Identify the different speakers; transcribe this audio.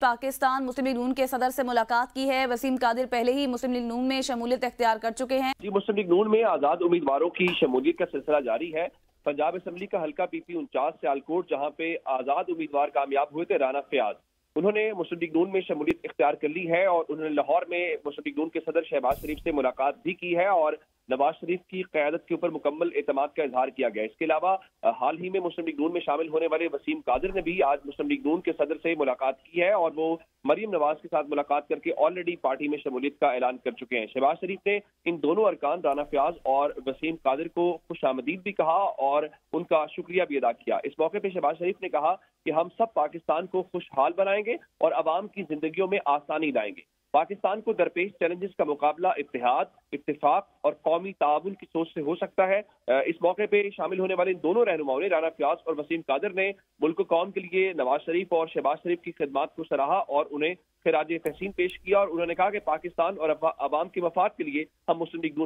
Speaker 1: पाकिस्तान मुस्लिम league नून के सदर से मुलाकात की है। वसीम कादिर पहले ही मुस्लिम लीग नून में शमूलियत इख्तियार कर चुके हैं।
Speaker 2: जी, मुस्लिम लीग नून में आज़ाद उम्मीदवारों की शमूलियत का सिलसिला जारी है। पंजाब असम्बली का हल्का PP 49 सियालकोट, जहां पे आज़ाद उम्मीदवार कामयाब हुए थे राना फयाज, उन्होंने मुस्लिम लीग नून में शमूलियत इख्तियार कर ली है और उन्होंने लाहौर में मुस्लिम लीग नून के सदर शहबाज शरीफ से मुलाकात भी की है और नवाज शरीफ की क़यादत के ऊपर मुकम्मल एतमाद का इजहार किया गया। इसके अलावा हाल ही में मुस्लिम लीग नून में शामिल होने वाले वसीम कादिर ने भी आज मुस्लिम लीग नून के सदर से मुलाकात की है और वो मरीम नवाज के साथ मुलाकात करके ऑलरेडी पार्टी में शमूलियत का ऐलान कर चुके हैं। शहबाज शरीफ ने इन दोनों अरकान राना फयाज और वसीम कादिर को खुशामदीद भी कहा और उनका शुक्रिया भी अदा किया। इस मौके पर शहबाज शरीफ ने कहा कि हम सब पाकिस्तान को खुशहाल बनाएंगे और अवाम की जिंदगियों में आसानी लाएंगे। पाकिस्तान को दरपेश चैलेंजेस का मुकाबला इत्तेहाद, इत्तेफाक और कौमी ताउन की सोच से हो सकता है। इस मौके पे शामिल होने वाले इन दोनों रहनुमाओं ने, राना फयाज और वसीम कादिर ने, मुल्क कौम के लिए नवाज शरीफ और शहबाज शरीफ की खिदमात को सराहा और उन्हें खिराज तहसीन पेश किया और उन्होंने कहा कि पाकिस्तान और अवाम के मफाद के लिए हम मुस्लिम लीग